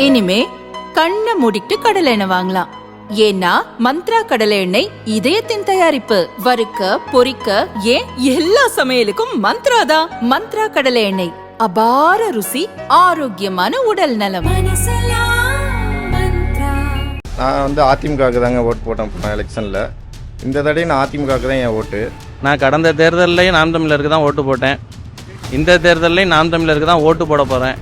இனிமே கண்ணை மூடிட்டு கடலை எண்ணெய் வாங்கலாம். ஏன்னா மந்த்ரா கடலை எண்ணெய் இதயத்தின் தயாரிப்பு. வறுக்க பொரிக்க ஏன் எல்லா சமையலுக்கும் மந்த்ரா தான். மந்த்ரா கடலை எண்ணெய், அபார ருசி, ஆரோக்கியமான உடல் நலம். நான் அதிமுகவுக்கு தாங்க ஓட்டு போட்டேன் போன எலெக்ஷனில். இந்த தடவை நான் அதிமுகவுக்கு தான் என் ஓட்டு. நான் கடந்த தேர்தலையும் நாம் தமிழருக்கு தான் ஓட்டு போட்டேன். இந்த தேர்தலையும் நாம் தமிழருக்கு தான் ஓட்டு போட போகிறேன்.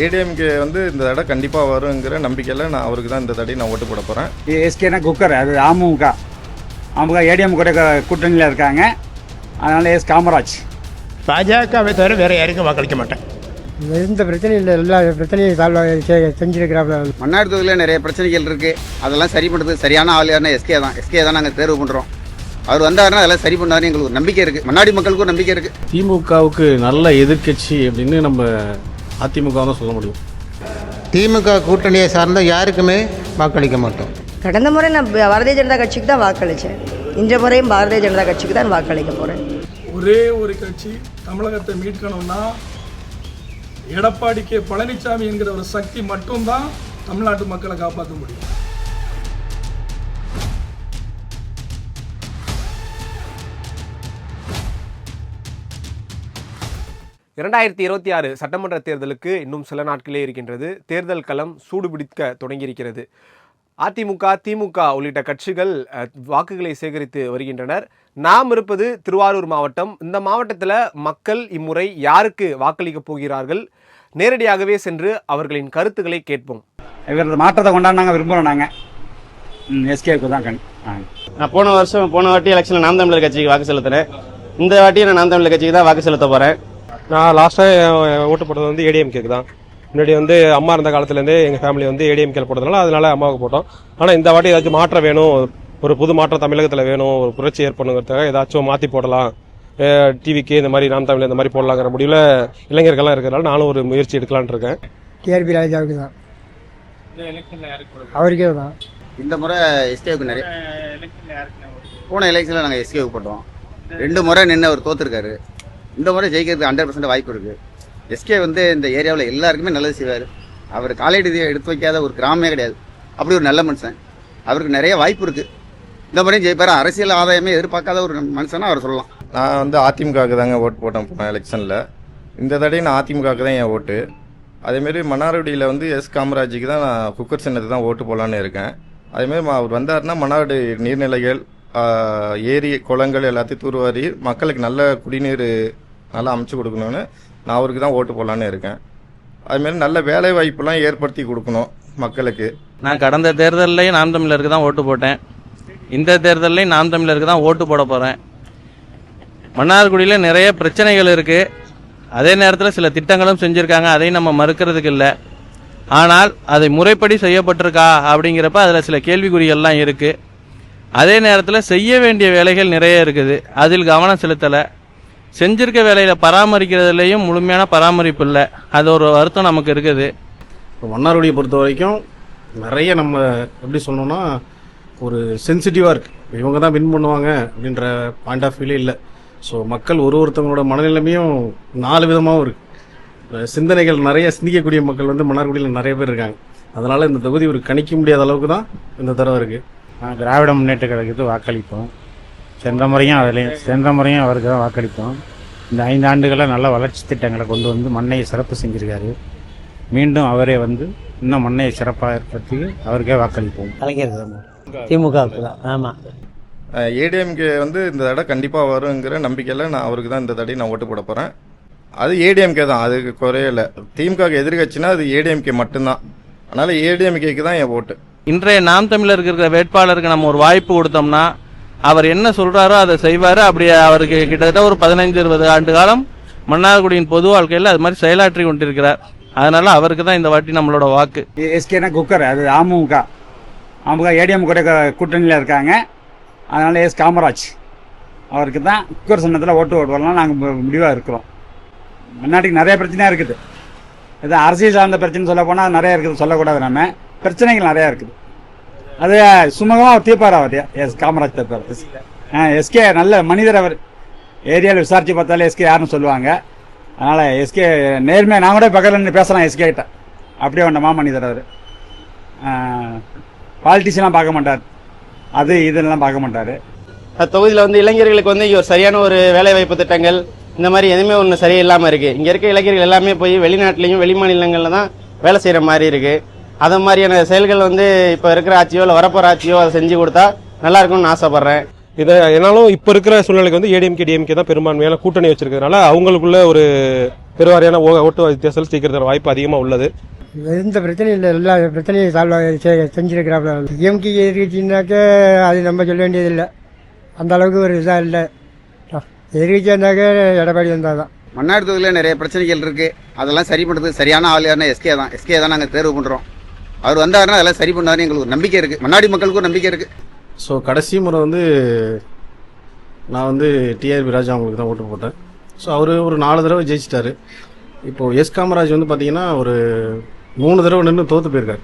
ஏடிஎம்கே இந்த தடவை கண்டிப்பாக வருங்கிற நம்பிக்கையில் நான் அவருக்கு தான் இந்த தடவை நான் ஓட்டு போட போகிறேன். எஸ்கேனா குக்கர், அது அமமுக ஏடிஎம் கூட கூட்டணியில் இருக்காங்க. அதனால் எஸ் காமராஜ். பாஜகவை தவிர வேறு யாருக்கும் வாக்களிக்க மாட்டேன். எந்த பிரச்சனையும் இல்லை, எல்லா பிரச்சனையும் செஞ்சுருக்கிறாங்க. மன்னார் தொகுதியில் நிறைய பிரச்சனைகள் இருக்குது. அதெல்லாம் சரி பண்ணுறதுக்கு சரியான ஆள் யாருன்னா எஸ்கே தான் நாங்கள் தேர்வு பண்ணுறோம். அவர் வந்தாருன்னா அதெல்லாம் சரி பண்ணாரு எங்களுக்கு ஒரு நம்பிக்கை இருக்குது. மன்னாடி மக்களுக்கு ஒரு நம்பிக்கை இருக்குது. திமுகவுக்கு நல்ல எதிர்க்கட்சி அப்படின்னு நம்ம அதிமுக தான் சொல்ல முடியும். திமுக கூட்டணியை சார்ந்த யாருக்குமே வாக்களிக்க மாட்டோம். கடந்த முறை நான் பாரதிய ஜனதா கட்சிக்கு தான் வாக்களித்தேன். இந்த முறையும் பாரதிய ஜனதா கட்சிக்கு தான் வாக்களிக்க போகிறேன். ஒரே ஒரு கட்சி தமிழகத்தை மீட்கணும்னா எடப்பாடி கே பழனிசாமி என்கிற ஒரு சக்தி மட்டும்தான் தமிழ்நாட்டு மக்களை காப்பாற்ற முடியும். இரண்டாயிரத்தி 26 சட்டமன்ற தேர்தலுக்கு இன்னும் சில நாட்களே இருக்கின்றது. தேர்தல் களம் சூடுபிடிக்க தொடங்கியிருக்கிறது. அதிமுக, திமுக உள்ளிட்ட கட்சிகள் வாக்குகளை சேகரித்து வருகின்றனர். நாம் இருப்பது திருவாரூர் மாவட்டம். இந்த மாவட்டத்தில் மக்கள் இம்முறை யாருக்கு வாக்களிக்க போகிறார்கள்? நேரடியாகவே சென்று அவர்களின் கருத்துக்களை கேட்போம். இவரது மாற்றத்தை கொண்டாட விரும்புகிறோம். நாங்கள் எஸ்கேவுக்கு தான். நான் போன வாட்டி எலெக்ஷனில் நாம் தமிழர் கட்சிக்கு வாக்கு செலுத்தினேன். இந்த வாட்டி நான் நாம் தமிழர் கட்சிக்கு தான் வாக்கு செலுத்த போகிறேன். நான் லாஸ்ட்டாக ஓட்டு போட்டது ஏடிஎம்கேக்கு தான். முன்னாடி அம்மா இருந்த காலத்துலேருந்தே எங்கள் ஃபேமிலி ஏடிஎம்கே போட்டதுனால அதனால அம்மாவுக்கு போட்டோம். ஆனால் இந்த வாட்டி ஏதாச்சும் மாற்றம் வேணும், ஒரு புது மாற்றம் தமிழகத்தில் வேணும், ஒரு புரட்சி ஏற்படுங்கிறதுக்காக ஏதாச்சும் மாற்றி போடலாம், டிவிக்கு இந்த மாதிரி நாம் தமிழ் இந்த மாதிரி போடலாங்கிற முடிவில் இளைஞர்கள்லாம் இருக்கிறனால நானும் ஒரு முயற்சி எடுக்கலான் இருக்கேன். டிஆர்பி ராஜாவுக்கு தான், அவருக்கே தான். இந்த முறை எஸ்கேவுக்கு நிறைய போன எலெக்ஷனில் நாங்கள் எஸ்கேவுக்கு போட்டோம். 2 முறை நின்று அவர் தோற்றுருக்காரு. இந்த முறை ஜெயிக்கிறதுக்கு 100% வாய்ப்பு இருக்குது. எஸ்கே இந்த ஏரியாவில் எல்லாருக்குமே நல்லது செய்வார். அவர் காலடி எடுத்து வைக்காத ஒரு கிராமமே கிடையாது. அப்படி ஒரு நல்ல மனுஷன். அவருக்கு நிறைய வாய்ப்பு இருக்குது. இந்த முறையும் ஜெயிப்பார். அரசியல் ஆதாயமே எதிர்பார்க்காத ஒரு மனுஷனா அவர் சொல்லலாம். நான் அதிமுகவுக்கு தாங்க ஓட்டு போட்டேன் போன எலெக்ஷனில். இந்த தடவை நான் அதிமுகவுக்கு தான் என் ஓட்டு. அதேமாரி மன்னார்குடியில் எஸ் காமராஜுக்கு தான் நான் குக்கர் சின்னத்துக்கு தான் ஓட்டு போடலான்னு இருக்கேன். அதேமாரி அவர் வந்தாருன்னா மன்னார்குடி நீர்நிலைகள், ஏரி, குளங்கள் எல்லாத்தையும் தூர்வாரி மக்களுக்கு நல்ல குடிநீர் நல்லா அமைச்சு கொடுக்கணும்னு நான் அவருக்கு தான் ஓட்டு போடலான்னு இருக்கேன். அதுமாரி நல்ல வேலை வாய்ப்புலாம் ஏற்படுத்தி கொடுக்கணும் மக்களுக்கு. நான் கடந்த தேர்தலையும் நாம் தமிழருக்கு தான் ஓட்டு போட்டேன். இந்த தேர்தலையும் நாம் தமிழருக்கு தான் ஓட்டு போட போகிறேன். மன்னார்குடியில் நிறைய பிரச்சனைகள் இருக்குது. அதே நேரத்தில் சில திட்டங்களும் செஞ்சுருக்காங்க, அதையும் நம்ம மறுக்கிறதுக்கு இல்லை. ஆனால் அதை முறைப்படி செய்யப்பட்டிருக்கா அப்படிங்கிறப்ப அதில் சில கேள்விக்குறிகள்லாம் இருக்குது. அதே நேரத்தில் செய்ய வேண்டிய வேலைகள் நிறைய இருக்குது, அதில் கவனம் செலுத்தலை. செஞ்சிருக்க வேலையில் பராமரிக்கிறதுலேயும் முழுமையான பராமரிப்பு இல்லை. அது ஒரு வருத்தம் நமக்கு இருக்குது. மன்னார்குடியை பொறுத்த வரைக்கும் நிறைய நம்ம எப்படி சொல்லணும்னா ஒரு சென்சிட்டிவாக இருக்குது. இவங்க தான் வின் பண்ணுவாங்க அப்படின்ற பாயிண்ட் ஆஃப் வியூலே இல்லை. ஸோ மக்கள் ஒருத்தவங்களோட மனநிலைமையும் 4 விதமாகவும் இருக்குது. சிந்தனைகள் நிறைய சிந்திக்கக்கூடிய மக்கள் மன்னார்குடியில் நிறைய பேர் இருக்காங்க. அதனால் இந்த தொகுதி ஒரு கணிக்க முடியாத அளவுக்கு தான் இந்த தடவை இருக்குது. திராவிட முன்னேற்ற கழகத்துக்கு வாக்களிப்போம். சென்ற முறையும் அவருக்கு தான் வாக்களிப்போம். இந்த 5 ஆண்டுகளில் நல்ல வளர்ச்சி திட்டங்களை கொண்டு மண்ணையை சிறப்பு செஞ்சுருக்காரு. மீண்டும் அவரே இன்னும் மண்ணையை சிறப்பாக ஏற்படுத்தி அவருக்கே வாக்களிப்போம். திமுகவுக்கு தான். ஆமாம், ஏடிஎம்கே இந்த தடவை கண்டிப்பாக வருங்கிற நம்பிக்கையில் நான் அவருக்கு தான் இந்த தடவை நான் ஓட்டு போட போகிறேன். அது ஏடிஎம்கே தான், அதுக்கு குறையலை. திமுக எதிர்கட்சினா அது ஏடிஎம்கே மட்டும்தான். அதனால் ஏடிஎம்கேக்கு தான் என் ஓட்டு. இன்றைய நாம் தமிழருக்கு இருக்கிற வேட்பாளருக்கு நம்ம ஒரு வாய்ப்பு கொடுத்தோம்னா அவர் என்ன சொல்கிறாரோ அதை செய்வார். அப்படி அவருக்கு கிட்டத்தட்ட ஒரு 15-20 ஆண்டு காலம் மன்னார்குடியின் பொது வாழ்க்கையில் அது மாதிரி செயலாற்றி கொண்டிருக்கிறார். அதனால் அவருக்கு தான் இந்த வாட்டி நம்மளோட வாக்கு. எஸ்கேனா குக்கர், அது அமமுக ஏடிஎம் கூட கூட்டணியில் இருக்காங்க. அதனால் எஸ் காமராஜ், அவருக்கு தான் குக்கர் சின்னத்தில் ஓட்டு வரலாம் நாங்கள் முடிவாக இருக்கிறோம். முன்னாடிக்கு நிறைய பிரச்சனையாக இருக்குது. இது அரசியல் சார்ந்த பிரச்சனை சொல்ல போனால் நிறைய இருக்குது, சொல்லக்கூடாது. நம்ம பிரச்சனைகள் நிறையா இருக்குது. அது சுமூகமாக தீர்ப்பார் அவர் எஸ் காமராஜ் தீர்ப்பார். எஸ்கே நல்ல மனிதர். அவர் ஏரியாவில் விசாரித்து பார்த்தாலே எஸ்கே யாருன்னு சொல்லுவாங்க. அதனால் எஸ்கே நேர்மையாக நான் கூட பக்கத்தில் நின்று பேசலாம் எஸ்கே கிட்ட. அப்படியே ஒன்ற மாமனிதர் அவர். பாலிட்டிஷன்லாம் பார்க்க மாட்டார், அது இதெல்லாம் பார்க்க மாட்டார். தொகுதியில் வந்து இளைஞர்களுக்கு வந்து ஒரு சரியான ஒரு வேலைவாய்ப்பு திட்டங்கள் இந்த மாதிரி எதுவுமே ஒன்று சரியில்லாமல் இருக்குது. இங்கே இருக்க இளைஞர்கள் எல்லாமே போய் வெளிநாட்டிலையும் வெளி மாநிலங்களில் தான் வேலை செய்கிற மாதிரி இருக்குது. அதை மாதிரியான செயல்கள் வந்து இப்போ இருக்கிற ஆட்சியோ இல்லை வரப்போகிற ஆட்சியோ அதை செஞ்சு கொடுத்தா நல்லா இருக்கும்னு ஆசைப்பட்றேன். இதை என்னாலும் இப்போ இருக்கிற சூழ்நிலைக்கு வந்து ஏடிஎம்கே டிஎம்கே தான் பெரும்பான்மையான கூட்டணி வச்சிருக்கிறதுனால அவங்களுக்குள்ள ஒரு பெருவாரியான ஓட்டு வித்தியாசத்தில் சீக்கிரத்தில் வாய்ப்பு அதிகமாக உள்ளது. எந்த பிரச்சனையும் இல்லை, எல்லா பிரச்சனையும் சால்வ் செஞ்சுருக்கிறாப்புல. எம்கே எதிர்கட்சின்னாக்க அது நம்ம சொல்ல வேண்டியதில்லை, அந்த அளவுக்கு ஒரு இதாக இல்லை. எதிர்கட்சி வந்தாக்க எடப்பாடி வந்தால் தான். மன்னார் தொகுதியில் நிறைய பிரச்சனைகள் இருக்குது, அதெல்லாம் சரி பண்ணுறதுக்கு சரியான ஆள் யாருன்னா எஸ்கே தான். எஸ்கே தான் நாங்கள் தேர்வு பண்ணுறோம். அவர் வந்தாருன்னா அதெல்லாம் சரி பண்ணாருன்னு எங்களுக்கு ஒரு நம்பிக்கை இருக்குது, மன்னாடி மக்களுக்கும் நம்பிக்கை இருக்குது. ஸோ கடைசி முறை வந்து நான் வந்து டிஆர்பி ராஜா அவங்களுக்கு தான் ஓட்டு போட்டேன். ஸோ அவர் ஒரு 4 தடவை ஜெயிச்சிட்டாரு. இப்போது எஸ் காமராஜ் வந்து பார்த்திங்கன்னா ஒரு 3 தடவை நின்று தோற்று போயிருக்காரு.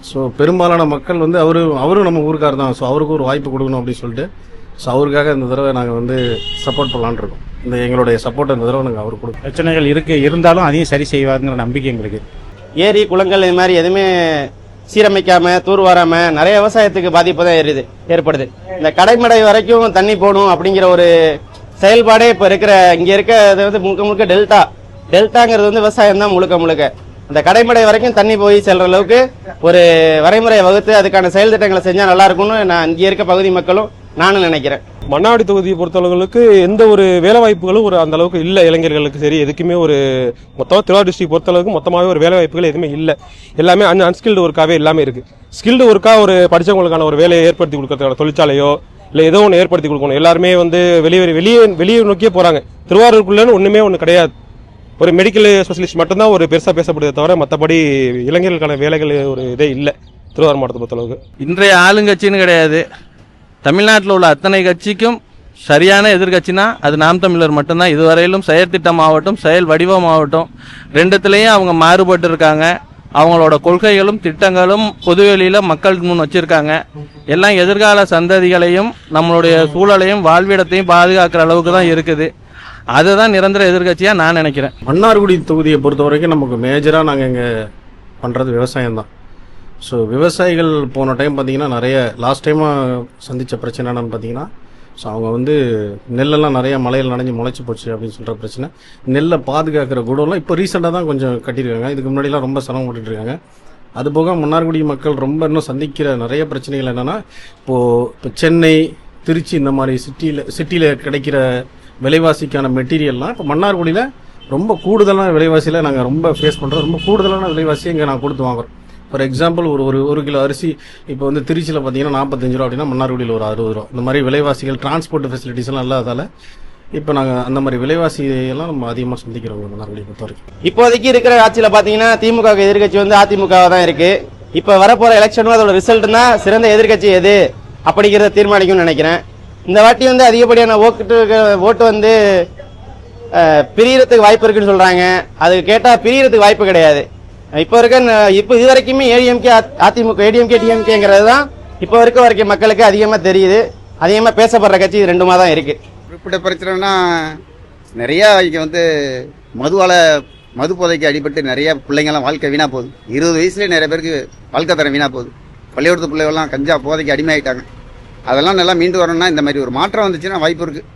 ஸோ பெரும்பாலான மக்கள் வந்து அவரும் நம்ம ஊருக்கார் தான். ஸோ அவருக்கு ஒரு வாய்ப்பு கொடுக்கணும் அப்படின்னு சொல்லிட்டு ஸோ அவருக்காக இந்த தடவை நாங்கள் வந்து சப்போர்ட் பண்ணலான்னு இருக்கோம். இந்த எங்களுடைய சப்போர்ட் இந்த தடவை நாங்கள் அவருக்கு கொடுக்கோம். பிரச்சனைகள் இருந்தாலும் அதையும் சரி செய்வாருங்கிற நம்பிக்கை எங்களுக்கு. ஏரி குளங்கள் இது மாதிரி எதுவுமே சீரமைக்காம தூர்வாராம நிறைய விவசாயத்துக்கு பாதிப்பு தான் ஏற்படுது. இந்த கடைமடை வரைக்கும் தண்ணி போகணும் அப்படிங்கிற ஒரு செயல்பாடே இப்போ இருக்கிற இங்கே இருக்க வந்து முழுக்க டெல்டாங்கிறது வந்து விவசாயம் தான் முழுக்க. அந்த கடைமடை வரைக்கும் தண்ணி போய் செல்ற அளவுக்கு ஒரு வரைமுறையை வகுத்து அதுக்கான செயல் திட்டங்களை செஞ்சா நல்லா இருக்கும்னு நான் இங்கே இருக்க பகுதி மக்களும் நானும் நினைக்கிறேன். மன்னாடி தொகுதியை பொறுத்தளவுக்கு எந்த ஒரு வேலை வாய்ப்புகளும் அந்த அளவுக்கு இல்லை. இளைஞர்களுக்கு சரி எதுக்குமே ஒரு மொத்தமாக திருவாரூர் டிஸ்ட்ரிக்ட் பொறுத்தளவுக்கு மொத்தமாகவே ஒரு வேலை வாய்ப்புகள் எதுவுமே இல்லை. எல்லாமே அன்ஸ்கில்டு ஒர்க்காகவே எல்லாமே இருக்குது. ஸ்கில்டு ஒர்க்காக ஒரு படித்தவங்களுக்கான ஒரு வேலையை ஏற்படுத்தி கொடுக்கறதுக்கான தொழிற்சாலையோ இல்லை ஏதோ ஒன்று ஏற்படுத்தி கொடுக்கணும். எல்லாருமே வந்து வெளியே நோக்கியே போகிறாங்க. திருவாரூருக்குள்ளேன்னு ஒன்றுமே கிடையாது. ஒரு மெடிக்கல் ஸ்பெஷலிஸ்ட் மட்டும்தான் ஒரு பெருசாக பேசப்படுதே தவிர மற்றபடி இளைஞர்களுக்கான வேலைகள் ஒரு இதே இல்லை திருவாரூர் மாவட்டத்தை பொறுத்தளவுக்கு. இன்றைய ஆளுங்கட்சின்னு கிடையாது, தமிழ்நாட்டில் உள்ள அத்தனை கட்சிக்கும் சரியான எதிர்கட்சினா அது நாம் தமிழர் மட்டும்தான். இதுவரையிலும் செயற்திட்டமாகட்டும் செயல் வடிவமாகட்டும் ரெண்டுத்துலேயும் அவங்க மாறுபட்டு இருக்காங்க. அவங்களோட கொள்கைகளும் திட்டங்களும் பொதுவெளியில் மக்கள் முன் வச்சுருக்காங்க. எல்லாம் எதிர்கால சந்ததிகளையும் நம்மளுடைய சூழலையும் வாழ்விடத்தையும் பாதுகாக்கிற அளவுக்கு தான் இருக்குது. அதுதான் நிரந்தர எதிர்கட்சியாக நான் நினைக்கிறேன். மன்னார்குடி தொகுதியை பொறுத்த வரைக்கும் நமக்கு மேஜராக நாங்கள் இங்கே பண்ணுறது விவசாயம் தான். ஸோ விவசாயிகள் போன டைம் பார்த்திங்கன்னா நிறைய லாஸ்ட் டைமாக சந்தித்த பிரச்சனை என்னன்னு பார்த்தீங்கன்னா ஸோ அவங்க வந்து நெல்லெல்லாம் நிறையா மழையில் நனைஞ்சு முளைச்சி போச்சு அப்படின்னு சொல்கிற பிரச்சனை. நெல்லை பாதுகாக்கிற குடோன்லாம் இப்போ ரீசெண்டாக தான் கொஞ்சம் கட்டியிருக்காங்க. இதுக்கு முன்னாடிலாம் ரொம்ப சிரமப்பட்டு இருக்காங்க. அதுபோக மன்னார்குடி மக்கள் ரொம்ப இன்னும் சந்திக்கிற நிறைய பிரச்சனைகள் என்னென்னா இப்போ சென்னை திருச்சி இந்த மாதிரி சிட்டியில் கிடைக்கிற விலைவாசிக்கான மெட்டீரியல்லாம் இப்போ மன்னார்குடியில் ரொம்ப கூடுதலான விலைவாசியில் நாங்கள் ரொம்ப ஃபேஸ் பண்ணுறோம். ரொம்ப கூடுதலான விலைவாசியை இங்கே நாங்கள் கொடுத்து வாங்குறோம். ஃபார் எக்ஸாம்பிள் ஒரு கிலோ அரிசி இப்போ வந்து திருச்சியில் பார்த்தீங்கன்னா 45 ரூபா அப்படின்னா மன்னார்குடியில் ஒரு 60 ரூபா. இந்த மாதிரி விலைவாசிகள் டிரான்ஸ்போர்ட் ஃபெசிலிட்டிஸ்லாம் இல்லாததால் இப்போ நாங்கள் அந்த மாதிரி விலைவாசியெல்லாம் நம்ம அதிகமாக சந்திக்கிறோம் மன்னார்குடியை பொறுத்த வரைக்கும். இப்போதைக்கு இருக்கிற ஆட்சியில் பார்த்தீங்கன்னா திமுக எதிர்கட்சி வந்து அதிமுகவாக தான் இருக்குது. இப்போ வரப்போகிற எலெக்ஷனும் அதோட ரிசல்ட்னா சிறந்த எதிர்கட்சி எது அப்படிங்கிறத தீர்மானிக்கும்னு நினைக்கிறேன். இந்த வாட்டி வந்து அதிகப்படியான ஓட்டு வந்து பிரியறதுக்கு வாய்ப்பு இருக்குன்னு சொல்கிறாங்க. அது கேட்டால் பிரியறதுக்கு வாய்ப்பு கிடையாது. இப்போ இது வரைக்குமே ஏடிஎம்கே அதிமுக ஏடிஎம்கே டிஎம்கேங்கிறது தான் இப்போ வரைக்கும் மக்களுக்கு அதிகமாக தெரியுது. அதிகமாக பேசப்படுற கட்சி இது ரெண்டுமா தான் இருக்குது. குறிப்பிட்ட பிரச்சனைனா நிறையா இங்கே வந்து மது போதைக்கு அடிபட்டு நிறைய பிள்ளைங்கள்லாம் வாழ்க்கை வீணாக போகுது. 20 வயசுலேயே நிறைய பேருக்கு வாழ்க்கை தரம் வீணாக போகுது. பள்ளிக்கூடத்து பிள்ளைகள்லாம் கஞ்சா போதைக்கு அடிமையாயிட்டாங்க. அதெல்லாம் நல்லா மீண்டு வரணும்னா இந்த மாதிரி ஒரு மாற்றம் வந்துச்சுன்னா வாய்ப்பு இருக்குது.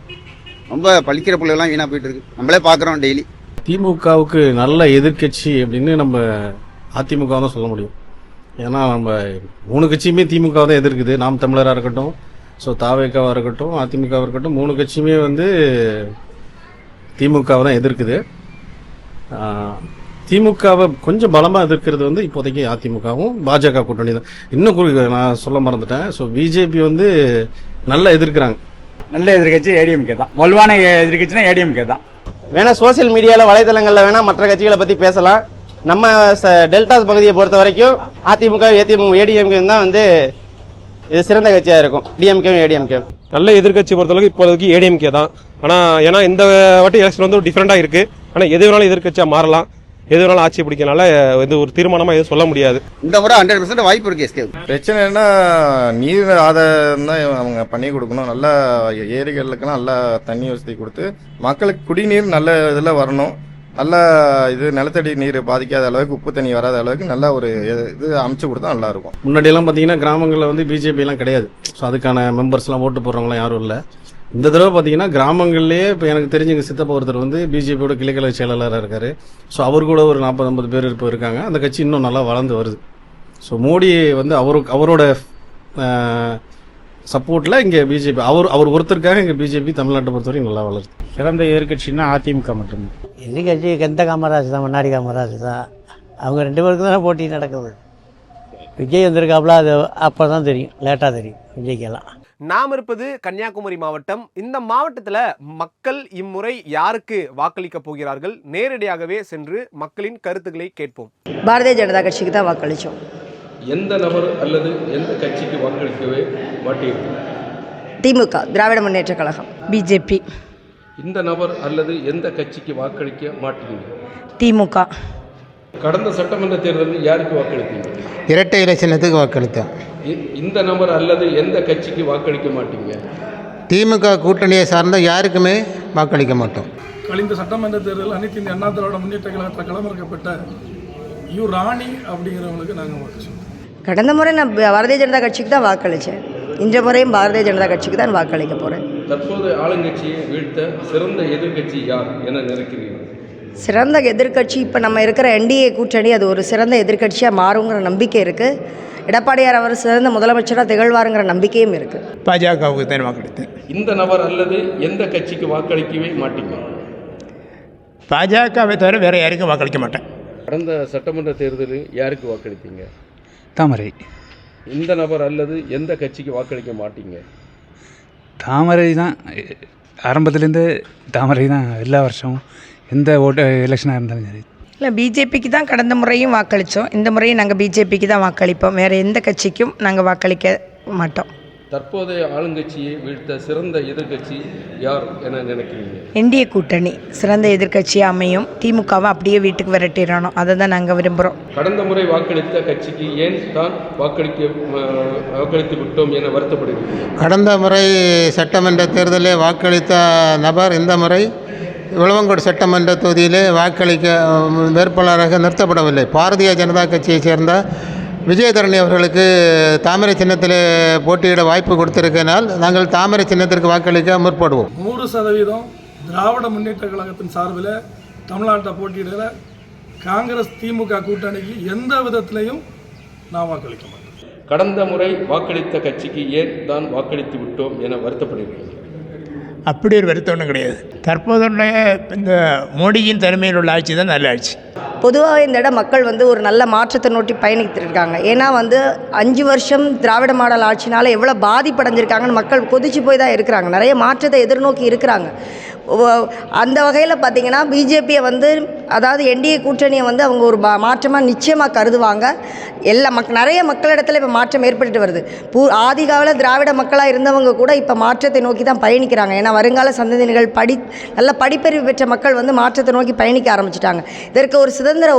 ரொம்ப பழிக்கிற பிள்ளைகள்லாம் வீணாக போயிட்டு இருக்கு, நம்மளே பார்க்குறோம் டெய்லி. திமுகவுக்கு நல்ல எதிர்கட்சி அப்படின்னு நம்ம அதிமுக தான் சொல்ல முடியும். ஏன்னா நம்ம 3 கட்சியுமே திமுக தான் எதிர்க்குது. நாம் தமிழராக இருக்கட்டும், ஸோ தாவேக்காவாக இருக்கட்டும், அதிமுகவாக இருக்கட்டும், 3 கட்சியுமே வந்து திமுகவை தான் எதிர்க்குது. திமுகவை கொஞ்சம் பலமாக எதிர்க்கிறது வந்து இப்போதைக்கு அதிமுகவும் பாஜக கூட்டணி தான். இன்னும் நான் சொல்ல மறந்துட்டேன். ஸோ பிஜேபி வந்து நல்லா எதிர்க்கிறாங்க. நல்ல எதிர்கட்சி ஏடிஎம்கே தான். வலுவான எதிர்கட்சினா ஏடிஎம்கே தான். வேணா சோசியல் மீடியாவில் வலைதளங்களில் வேணா மற்ற கட்சிகளை பற்றி பேசலாம். நம்ம டெல்டா பகுதியை பொறுத்த வரைக்கும் அதிமுக ஏடிஎம்கே தான் வந்து இது சிறந்த கட்சியாக இருக்கும். டிஎம்கே ஏடிஎம்கே நல்ல எதிர்கட்சி பொறுத்தளவுக்கு இப்போதைக்கு ஏடிஎம்கே தான். ஆனால் ஏன்னா இந்த வாட்டி எலெக்ஷன் வந்து டிஃப்ரெண்டாக இருக்குது. ஆனால் எது வேணாலும் எதிர்கட்சியாக மாறலாம், எது வேணாலும் ஆட்சி பிடிக்கனால இது ஒரு தீர்மானமாக எதுவும் சொல்ல முடியாது. இந்த முறை 100% வாய்ப்பு இருக்கு எஸ்கே. பிரச்சனை என்ன, நீர் ஆதாரம் தான் அவங்க பண்ணி கொடுக்கணும். நல்லா ஏரிகளுக்கெல்லாம் நல்லா தண்ணி வசதி கொடுத்து மக்களுக்கு குடிநீர் நல்ல இதில் வரணும். நல்ல இது நிலத்தடி நீர் பாதிக்காத அளவுக்கு, உப்பு தண்ணி வராத அளவுக்கு நல்ல ஒரு இது அமைச்சு கொடுத்தா நல்லாயிருக்கும். முன்னாடியெல்லாம் பார்த்தீங்கன்னா கிராமங்களில் வந்து பிஜேபிலாம் கிடையாது. ஸோ அதுக்கான மெம்பர்ஸ்லாம் ஓட்டு போடுறவங்களாம் யாரும் இல்லை. இந்த தடவை பார்த்தீங்கன்னா கிராமங்கள்லேயே இப்போ எனக்கு தெரிஞ்ச எங்கள் சித்தப்பா ஒருத்தர் வந்து பிஜேபியோட கிளைக்கழக செயலாளராக இருக்கார். ஸோ அவர் கூட ஒரு 40-50 பேர் இப்போ இருக்காங்க. அந்த கட்சி இன்னும் நல்லா வளர்ந்து வருது. ஸோ மோடி வந்து அவரோட சப்போர்ட்டில் இங்கே பிஜேபி அவர் ஒருத்தருக்காக இங்கே பிஜேபி தமிழ்நாட்டை பொறுத்தவரைக்கும் நல்லா வளருது. சிறந்த எதிர்கட்சின்னா அதிமுக மட்டும்தான். எதிர்கட்சி கந்த காமராஜ் தான், முன்னாடி காமராஜ் தான். அவங்க 2 பேருக்கு தானே போட்டி நடக்குது. விஜய் வந்திருக்காப்புல, அது அப்போ தான் தெரியும், லேட்டாக தெரியும் விஜய்க்கெல்லாம். நாம் இருப்பது கன்னியாகுமரி மாவட்டம். இந்த மாவட்டத்தில் மக்கள் இம்முறை யாருக்கு வாக்களிக்க போகிறார்கள்? நேரடியாகவே சென்று மக்களின் கருத்துக்களை கேட்போம். பாரதிய ஜனதா கட்சிக்கு தான் வாக்களித்தோம். எந்த நபர் அல்லது எந்த கட்சிக்கு வாக்களிக்கவே மாட்டீர்கள்? திமுக, திராவிட முன்னேற்ற கழகம். பிஜேபி. இந்த நபர் அல்லது எந்த கட்சிக்கு வாக்களிக்க மாட்டீங்க? திமுக. கடந்த சட்டமன்ற தேர்தலில் யாருக்கு வாக்களித்தீங்க? இரட்டை இலை சின்னத்துக்கு வாக்களித்தேன். இந்த நபர் அல்லது எந்த கட்சிக்கு வாக்களிக்க மாட்டீங்க? திமுக கூட்டணியை சார்ந்த யாருக்குமே வாக்களிக்க மாட்டோம். கழிந்த சட்டமன்ற தேர்தலில் அனைத்து இந்திய அண்ணா திராவிட முன்னேற்ற கழகத்தில் களமிறக்கப்பட்ட ராணி அப்படிங்கிறவங்களுக்கு நாங்கள் வாக்கு சொல்லுவோம். கடந்த முறை நான் பாரதிய ஜனதா கட்சிக்கு தான் வாக்களித்தேன். இந்த முறையும் பாரதிய ஜனதா கட்சிக்கு தான் வாக்களிக்க போகிறேன். தற்போது ஆளுங்கட்சியை வீழ்த்த சிறந்த எதிர்கட்சி யார் என நினைக்கிறீர்கள்? சிறந்த எதிர்கட்சி இப்போ நம்ம இருக்கிற என்டிஏ கூட்டணி, அது ஒரு சிறந்த எதிர்கட்சியாக மாறுங்கிற நம்பிக்கை இருக்குது. எடப்பாடியார் அவர் சிறந்த முதலமைச்சராக திகழ்வாருங்கிற நம்பிக்கையும் இருக்குது. பாஜகவுக்கு தான் வாக்களித்தேன். இந்த நபர் அல்லது எந்த கட்சிக்கு வாக்களிக்கவே மாட்டீங்க? பாஜகவை தவிர வேறு யாருக்கும் வாக்களிக்க மாட்டேன். கடந்த சட்டமன்ற தேர்தலில் யாருக்கு வாக்களித்தீங்க? தாமரை. இந்த நபர் அல்லது எந்த கட்சிக்கு வாக்களிக்க மாட்டீங்க? தாமரை தான். ஆரம்பத்துலேருந்து தாமரை தான். எல்லா வருஷமும் எந்த எலெக்ஷனாக இருந்தாலும் சரி. இல்லை, பிஜேபிக்கு தான் கடந்த முறையும் வாக்களித்தோம். இந்த முறையும் நாங்கள் பிஜேபிக்கு தான் வாக்களிப்போம். வேறு எந்த கட்சிக்கும் நாங்கள் வாக்களிக்க மாட்டோம். தற்போதைய ஆளுங்கட்சியை வீழ்த்த சிறந்த எதிர்கட்சி யார் என நினைக்கிறீங்க? என்டிஏ கூட்டணி சிறந்த எதிர்கட்சியாக அமையும். திமுகவை அப்படியே வீட்டுக்கு விரட்டிடணும், அதை தான் நாங்கள் விரும்புகிறோம். கடந்த முறை வாக்களித்த கட்சிக்கு ஏன் தான் வாக்களித்து விட்டோம் என வருத்தப்படுகிறீர்கள்? கடந்த முறை சட்டமன்ற தேர்தலில் வாக்களித்த நபர் இந்த முறை விளவங்கோடு சட்டமன்ற தொகுதியிலே வாக்களிக்க வேட்பாளராக நிறுத்தப்படவில்லை. பாரதிய ஜனதா கட்சியைச் சேர்ந்த விஜயதரணி அவர்களுக்கு தாமரை சின்னத்தில் போட்டியிட வாய்ப்பு கொடுத்திருக்கனால் நாங்கள் தாமரை சின்னத்திற்கு வாக்களிக்க முற்படுவோம். 100% திராவிட முன்னேற்ற கழகத்தின் சார்பில் தமிழ்நாட்டை போட்டியிட காங்கிரஸ் திமுக கூட்டணிக்கு எந்த விதத்திலையும் நான் வாக்களிக்க மாட்டேன். கடந்த முறை வாக்களித்த கட்சிக்கு ஏன் தான் வாக்களித்து விட்டோம் என வருத்தப்படுகிறீர்கள்? அப்படி ஒரு வருத்தம் ஒன்றும் கிடையாது. தற்போதுள்ள இந்த மோடியின் தலைமையில் உள்ள ஆட்சி தான் நல்ல ஆட்சி. பொதுவாக இந்த இடம் மக்கள் வந்து ஒரு நல்ல மாற்றத்தை நோக்கி பயணித்திருக்காங்க. ஏன்னா வந்து 5 வருஷம் திராவிட மாடல் ஆட்சினால் எவ்வளோ பாதிப்படைஞ்சிருக்காங்கன்னு மக்கள் கொதிச்சு போய் தான் இருக்கிறாங்க. நிறைய மாற்றத்தை எதிர்நோக்கி இருக்கிறாங்க. அந்த வகையில் பார்த்திங்கன்னா பிஜேபியை வந்து, அதாவது என்டிஏ கூட்டணியை வந்து அவங்க ஒரு மாற்றமாக நிச்சயமாக கருதுவாங்க. நிறைய மக்களிடத்தில் இப்போ மாற்றம் ஏற்பட்டு வருது. ஆதிகால திராவிட மக்களாக இருந்தவங்க கூட இப்போ மாற்றத்தை நோக்கி தான் பயணிக்கிறாங்க. ஏன்னா வருங்கால சந்ததியினர்கள் நல்ல படிப்பறிவு பெற்ற மக்கள் வந்து மாற்றத்தை நோக்கி பயணிக்க ஆரம்பிச்சிட்டாங்க. இதற்கு ஒரு சிறந்த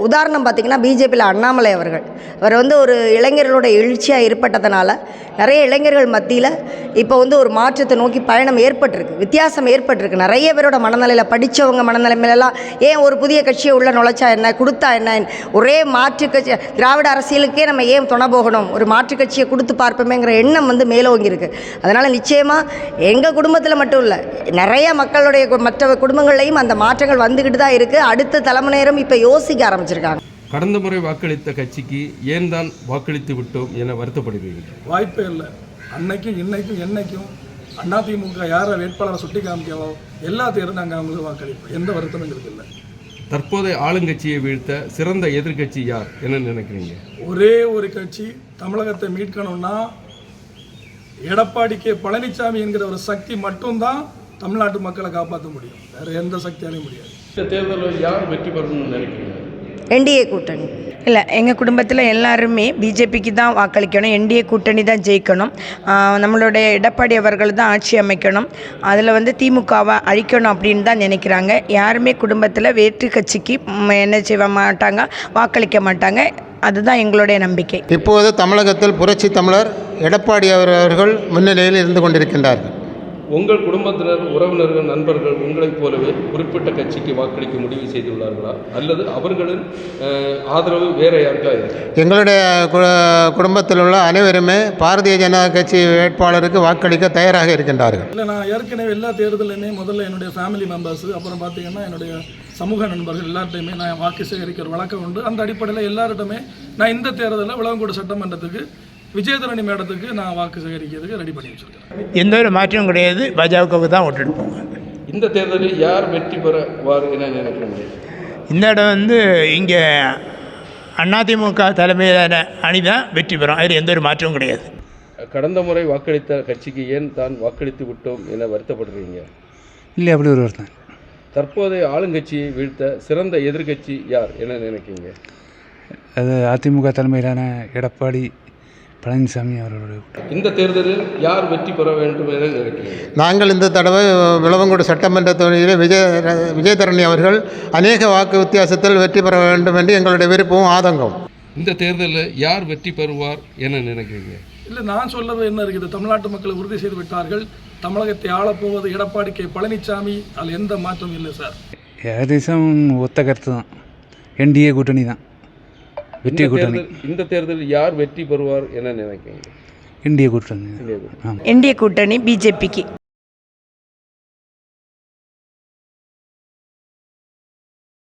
உதாரணம் பார்த்திங்கன்னா பிஜேபியில் அண்ணாமலை அவர்கள். அவர் வந்து ஒரு இளைஞர்களோட எழுச்சியாக ஏற்பட்டதுனால நிறைய இளைஞர்கள் மத்தியில் இப்போ வந்து ஒரு மாற்றத்தை நோக்கி பயணம் ஏற்பட்டிருக்கு, வித்தியாசம் ஏற்பட்டிருக்கு. நிறைய பேரோட மனநிலையில், படித்தவங்க மனநிலைமையிலலாம் ஏன் ஒரு புதிய கட்சியை உள்ள நுழைச்சா என்ன, கொடுத்தா என்ன, ஒரே மாற்று கட்சி திராவிட அரசியலுக்கே நம்ம ஏன் துணை போகணும், ஒரு மாற்று கட்சியை கொடுத்து பார்ப்போமேங்கிற எண்ணம் வந்து மேலோங்கி இருக்குது. அதனால் நிச்சயமாக எங்கள் குடும்பத்தில் மட்டும் இல்லை, நிறைய மக்களுடைய மற்ற குடும்பங்கள்லையும் அந்த மாற்றங்கள் வந்துக்கிட்டு தான் இருக்குது. அடுத்த தலைமுறையினரும் இப்போ யோசிக்க ஆரம்பிச்சிருக்காங்க. கடந்த முறை வாக்களித்த கட்சிக்கு ஏன் தான் வாக்களித்து விட்டோம் என வருத்தப்படுகிறீர்கள்? வாய்ப்பே இல்லை. அன்னைக்கும் இன்னைக்கும் என்னைக்கும் அதிமுக யாரை வேட்பாளரை சுட்டி காமிக்காலோ எல்லா தேர்தலும் நாங்கள் அவங்களுக்கு வாக்களிப்போம். எந்த வருத்தமும் எங்களுக்கு இல்லை. தற்போதைய ஆளுங்கட்சியை வீழ்த்த சிறந்த எதிர்கட்சி யார் என நினைக்கிறீங்க? ஒரே ஒரு கட்சி தமிழகத்தை மீட்கணும்னா எடப்பாடி கே பழனிசாமி என்கிற ஒரு சக்தி மட்டும்தான் தமிழ்நாட்டு மக்களை காப்பாற்ற முடியும். வேறு எந்த சக்தியாலையும் முடியாது. இந்த தேர்தலில் யார் வெற்றி பெறணும்னு நினைக்கிறீங்க? என்டிஏ கூட்டணி. இல்லை, எங்கள் குடும்பத்தில் எல்லாருமே பிஜேபிக்கு தான் வாக்களிக்கணும். என்டிஏ கூட்டணி தான் ஜெயிக்கணும். நம்மளுடைய எடப்பாடி அவர்கள் தான் ஆட்சி அமைக்கணும். அதில் வந்து திமுகவை அழிக்கணும் அப்படின்னு தான் நினைக்கிறாங்க. யாருமே குடும்பத்தில் வேற்று கட்சிக்கு என்ன செய்ய மாட்டாங்க, வாக்களிக்க மாட்டாங்க. அதுதான் எங்களுடைய நம்பிக்கை. இப்போது தமிழகத்தில் புரட்சி தமிழர் எடப்பாடி அவர்கள் முன்னிலையில் இருந்து கொண்டிருக்கின்றார்கள். உங்கள் குடும்பத்தினர், உறவினர்கள், நண்பர்கள் உங்களைப் போலவே குறிப்பிட்ட கட்சிக்கு வாக்களிக்க முடிவு செய்துள்ளார்களா அல்லது அவர்களின் ஆதரவு வேற யாருக்கா இருக்கு? எங்களுடைய குடும்பத்தில் உள்ள அனைவருமே பாரதிய ஜனதா கட்சி வேட்பாளருக்கு வாக்களிக்க தயாராக இருக்கின்றார்கள். இல்லை, நான் ஏற்கனவே எல்லா தேர்தலையுமே முதல்ல என்னுடைய ஃபேமிலி மெம்பர்ஸ், அப்புறம் பார்த்தீங்கன்னா என்னுடைய சமூக நண்பர்கள் எல்லார்ட்டையுமே நான் வாக்கு சேகரிக்கிற வழக்கம் உண்டு. அந்த அடிப்படையில் எல்லார்ட்டுமே நான் இந்த தேர்தலில் விளவங்கோடு சட்டமன்றத்துக்கு விஜயதரணி மேடத்துக்கு நான் வாக்கு சேகரிக்கிறதுக்கு ரெடி பண்ணி வச்சுருக்கேன். எந்த ஒரு மாற்றமும் கிடையாது. பாஜகவுக்கு தான் ஓட்டு போங்க. இந்த தேர்தலில் யார் வெற்றி பெறுவார் என நினைக்கிறீங்க? இந்த இடம் இங்கே அதிமுக தலைமையிலான அணி தான் வெற்றி பெறும். அதில் எந்த ஒரு மாற்றமும் கிடையாது. கடந்த முறை வாக்களித்த கட்சிக்கு ஏன் தான் வாக்களித்து விட்டோம் என வருத்தப்படுறீங்க? இல்லை, அப்படி ஒரு வருத்தம். தற்போதைய ஆளுங்கட்சியை வீழ்த்த சிறந்த எதிர்க்கட்சி யார் என நினைக்கிறீங்க? அது அதிமுக தலைமையிலான எடப்பாடி பழனிசாமி அவர்களுடைய. இந்த தேர்தலில் யார் வெற்றி பெற வேண்டும் என நினைக்கிறீங்க? நாங்கள் இந்த தடவை விளவங்கோடு சட்டமன்ற தொகுதியில் விஜயதரணி அவர்கள் அநேக வாக்கு வித்தியாசத்தில் வெற்றி பெற வேண்டும் என்று எங்களுடைய விருப்பமும் ஆதங்கம். இந்த தேர்தலில் யார் வெற்றி பெறுவார் என நினைக்கிறீங்க? இல்லை, நான் சொல்றது என்ன இருக்குது, தமிழ்நாட்டு மக்கள் உறுதி செய்து விட்டார்கள். தமிழகத்தை ஆளப்போவது எடப்பாடி கே பழனிசாமி. அதில் எந்த மாற்றமும் இல்லை சார். ஏகதேசம் ஒத்த கருத்து தான். என்டிஏ கூட்டணி தான் வெற்றி கூட்டணி. இந்த தேர்தலில் யார் வெற்றி பெறுவார் என நினைக்கிறீங்க? என்டிஏ கூட்டணி. என்டிஏ கூட்டணி பிஜேபிக்கு.